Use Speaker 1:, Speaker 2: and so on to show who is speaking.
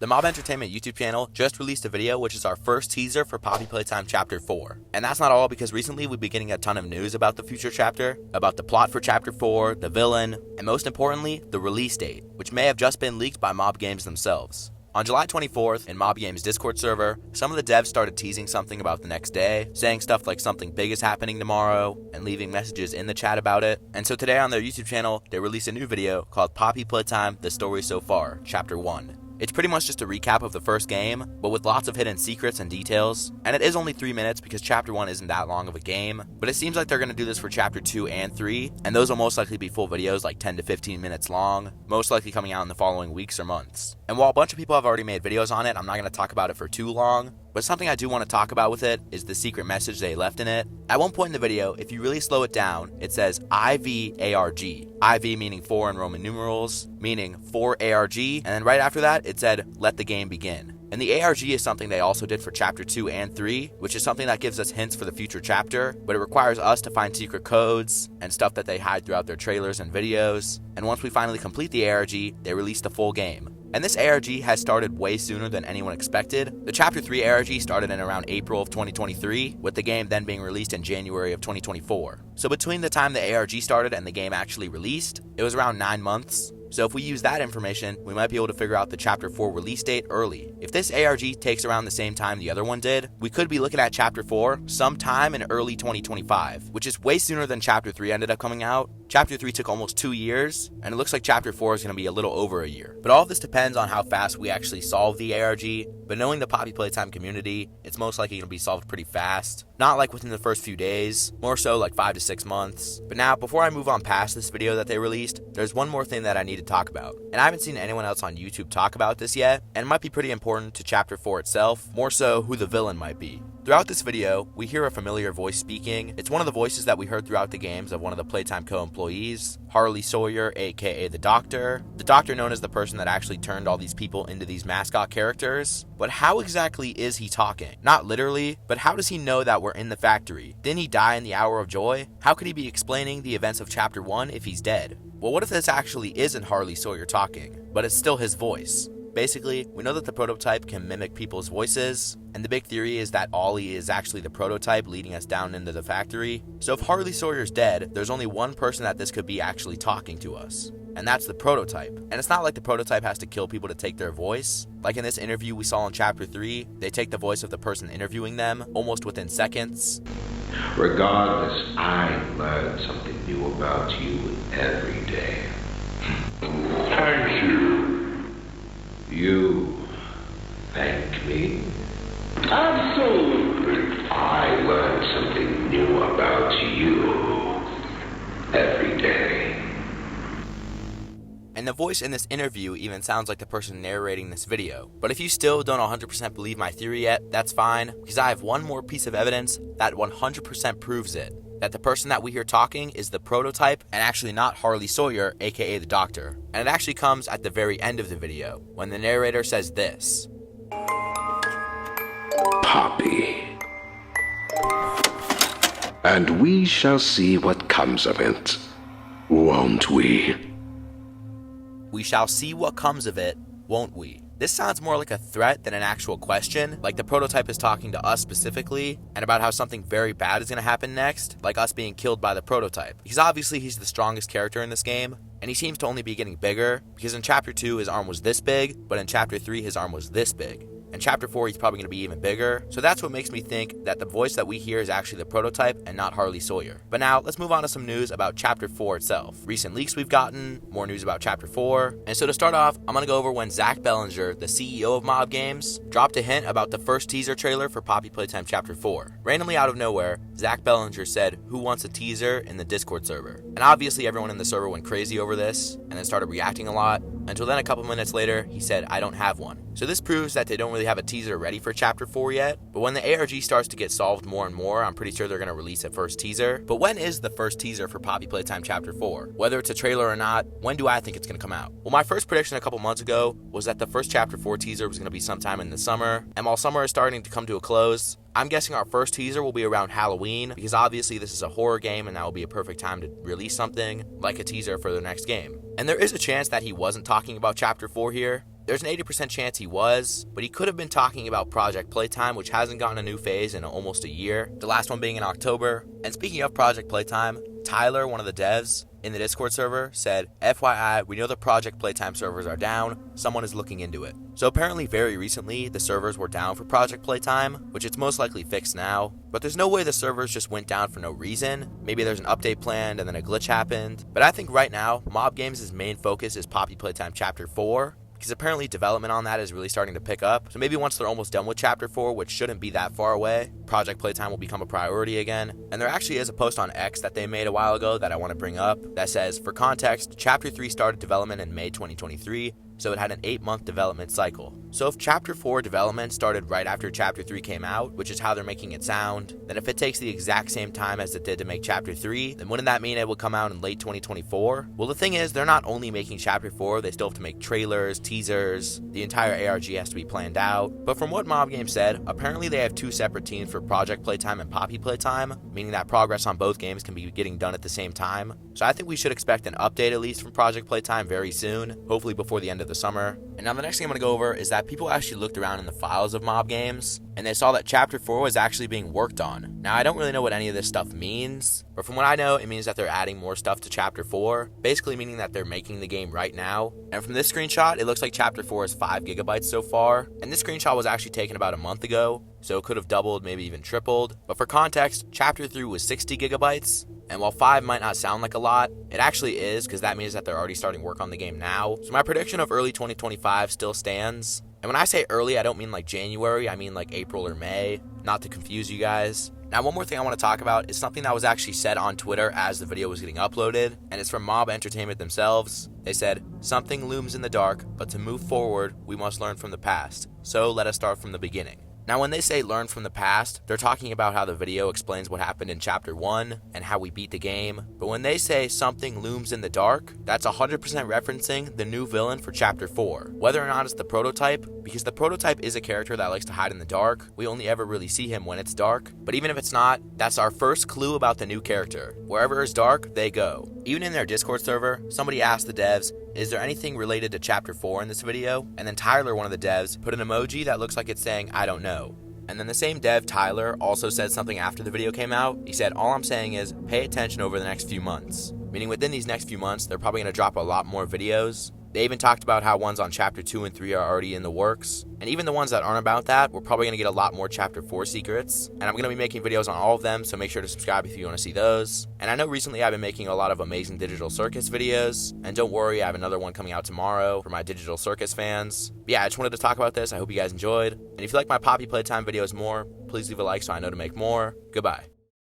Speaker 1: The Mob Entertainment YouTube channel just released a video which is our first teaser for Poppy Playtime Chapter 4. And that's not all, because recently we've been getting a ton of news about the future chapter, about the plot for Chapter 4, the villain, and most importantly, the release date, which may have just been leaked by Mob Games themselves. On July 24th, in Mob Games' Discord server, some of the devs started teasing something about the next day, saying stuff like something big is happening tomorrow, and leaving messages in the chat about it. And so today on their YouTube channel, they released a new video called Poppy Playtime: The Story So Far, Chapter 1. It's pretty much just a recap of the first game, but with lots of hidden secrets and details. And it is only 3 minutes because Chapter 1 isn't that long of a game, but it seems like they're going to do this for Chapter 2 and 3, and those will most likely be full videos like 10 to 15 minutes long, most likely coming out in the following weeks or months. And while a bunch of people have already made videos on it, I'm not going to talk about it for too long, but something I do want to talk about with it is the secret message they left in it. At one point in the video, if you really slow it down, it says IVARG. IV meaning 4 in Roman numerals, meaning 4ARG, and then right after that, it said, let the game begin. And the ARG is something they also did for Chapter 2 and 3, which is something that gives us hints for the future chapter, but it requires us to find secret codes and stuff that they hide throughout their trailers and videos. And once we finally complete the ARG, they release the full game. And this ARG has started way sooner than anyone expected. The Chapter 3 ARG started in around April of 2023, with the game then being released in January of 2024. So between the time the ARG started and the game actually released, it was around 9 months. So if we use that information, we might be able to figure out the Chapter 4 release date early. If this ARG takes around the same time the other one did, we could be looking at Chapter 4 sometime in early 2025, which is way sooner than Chapter 3 ended up coming out. Chapter 3 took almost 2 years, and it looks like Chapter 4 is going to be a little over a year. But all of this depends on how fast we actually solve the ARG, but knowing the Poppy Playtime community, it's most likely going to be solved pretty fast. Not like within the first few days, more so like 5 to 6 months. But now, before I move on past this video that they released, there's one more thing that I need to talk about. And I haven't seen anyone else on YouTube talk about this yet, and it might be pretty important to Chapter 4 itself, more so who the villain might be. Throughout this video, we hear a familiar voice speaking. It's one of the voices that we heard throughout the games of one of the Playtime co-employees, Harley Sawyer, aka the Doctor known as the person that actually turned all these people into these mascot characters. But how exactly is he talking? Not literally, but how does he know that we're in the factory? Didn't he die in the Hour of Joy? How could he be explaining the events of Chapter 1 if he's dead? Well, what if this actually isn't Harley Sawyer talking, but it's still his voice? Basically, we know that the prototype can mimic people's voices, and the big theory is that Ollie is actually the prototype leading us down into the factory. So if Harley Sawyer's dead, there's only one person that this could be actually talking to us, and that's the prototype. And it's not like the prototype has to kill people to take their voice. Like in this interview we saw in Chapter 3, they take the voice of the person interviewing them almost within seconds.
Speaker 2: Regardless, I learn something new about you every day.
Speaker 3: Thank you.
Speaker 2: You thank me?
Speaker 3: Absolutely.
Speaker 2: I learn something new about you every day.
Speaker 1: And the voice in this interview even sounds like the person narrating this video. But if you still don't 100% believe my theory yet, that's fine, because I have one more piece of evidence that 100% proves it. That the person that we hear talking is the prototype and actually not Harley Sawyer, aka the Doctor. And it actually comes at the very end of the video, when the narrator says this.
Speaker 2: Poppy. And we shall see what comes of it, won't we?
Speaker 1: We shall see what comes of it, won't we? This sounds more like a threat than an actual question, like the prototype is talking to us specifically, and about how something very bad is going to happen next, like us being killed by the prototype. Because obviously he's the strongest character in this game, and he seems to only be getting bigger, because in Chapter 2 his arm was this big, but in Chapter 3 his arm was this big. In Chapter 4, he's probably going to be even bigger, so that's what makes me think that the voice that we hear is actually the prototype and not Harley Sawyer. But now, let's move on to some news about Chapter 4 itself. Recent leaks we've gotten, more news about Chapter 4, and so to start off, I'm going to go over when Zach Bellinger, the CEO of Mob Games, dropped a hint about the first teaser trailer for Poppy Playtime Chapter 4. Randomly out of nowhere, Zach Bellinger said, "Who wants a teaser?" in the Discord server. And obviously everyone in the server went crazy over this, and then started reacting a lot, until then a couple minutes later, he said, "I don't have one." So this proves that they don't really have a teaser ready for Chapter 4 yet, but when the ARG starts to get solved more and more, I'm pretty sure they're going to release a first teaser. But when is the first teaser for Poppy Playtime Chapter 4? Whether it's a trailer or not, when do I think it's going to come out? Well, my first prediction a couple months ago was that the first Chapter 4 teaser was going to be sometime in the summer, and while summer is starting to come to a close, I'm guessing our first teaser will be around Halloween, because obviously this is a horror game and that will be a perfect time to release something like a teaser for the next game. And there is a chance that he wasn't talking about Chapter 4 here, There's an 80% chance he was, but he could have been talking about Project Playtime, which hasn't gotten a new phase in almost a year, the last one being in October. And speaking of Project Playtime, Tyler, one of the devs in the Discord server, said, FYI, we know the Project Playtime servers are down, someone is looking into it. So apparently very recently, the servers were down for Project Playtime, which it's most likely fixed now, but there's no way the servers just went down for no reason. Maybe there's an update planned and then a glitch happened, but I think right now, Mob Games' main focus is Poppy Playtime Chapter 4, because apparently development on that is really starting to pick up. So maybe once they're almost done with Chapter 4, which shouldn't be that far away, Project Playtime will become a priority again. And there actually is a post on X that they made a while ago that I want to bring up that says, for context, Chapter 3 started development in May 2023, so it had an 8-month development cycle. So if Chapter 4 development started right after Chapter 3 came out, which is how they're making it sound, then if it takes the exact same time as it did to make Chapter 3, then wouldn't that mean it would come out in late 2024? Well, the thing is, they're not only making Chapter 4, they still have to make trailers, teasers, the entire ARG has to be planned out. But from what Mob Games said, apparently they have 2 separate teams for Project Playtime and Poppy Playtime, meaning that progress on both games can be getting done at the same time. So I think we should expect an update at least from Project Playtime very soon, hopefully before the end of the summer. And now the next thing I'm going to go over is that people actually looked around in the files of Mob Games, and they saw that Chapter 4 was actually being worked on. Now I don't really know what any of this stuff means, but from what I know, it means that they're adding more stuff to Chapter 4, basically meaning that they're making the game right now. And from this screenshot, it looks like Chapter 4 is 5 gigabytes so far, and this screenshot was actually taken about a month ago, so it could have doubled, maybe even tripled. But for context, Chapter 3 was 60 gigabytes, and while 5 might not sound like a lot, it actually is, because that means that they're already starting work on the game now. So my prediction of early 2025 still stands. And when I say early, I don't mean like January, I mean like April or May, not to confuse you guys. Now, one more thing I want to talk about is something that was actually said on Twitter as the video was getting uploaded, and it's from Mob Entertainment themselves. They said, something looms in the dark, but to move forward, we must learn from the past. So let us start from the beginning. Now, when they say learn from the past, they're talking about how the video explains what happened in Chapter 1 and how we beat the game. But when they say something looms in the dark, that's 100% referencing the new villain for Chapter 4. Whether or not it's the prototype, because the prototype is a character that likes to hide in the dark, we only ever really see him when it's dark. But even if it's not, that's our first clue about the new character. Wherever is dark, they go. Even in their Discord server, somebody asked the devs, is there anything related to Chapter 4 in this video? And then Tyler, one of the devs, put an emoji that looks like it's saying, I don't know. And then the same dev, Tyler, also said something after the video came out. He said, all I'm saying is pay attention over the next few months. Meaning within these next few months, they're probably going to drop a lot more videos. They even talked about how ones on Chapter 2 and 3 are already in the works. And even the ones that aren't about that, we're probably going to get a lot more Chapter 4 secrets. And I'm going to be making videos on all of them, so make sure to subscribe if you want to see those. And I know recently I've been making a lot of Amazing Digital Circus videos. And don't worry, I have another one coming out tomorrow for my Digital Circus fans. But yeah, I just wanted to talk about this. I hope you guys enjoyed. And if you like my Poppy Playtime videos more, please leave a like so I know to make more. Goodbye.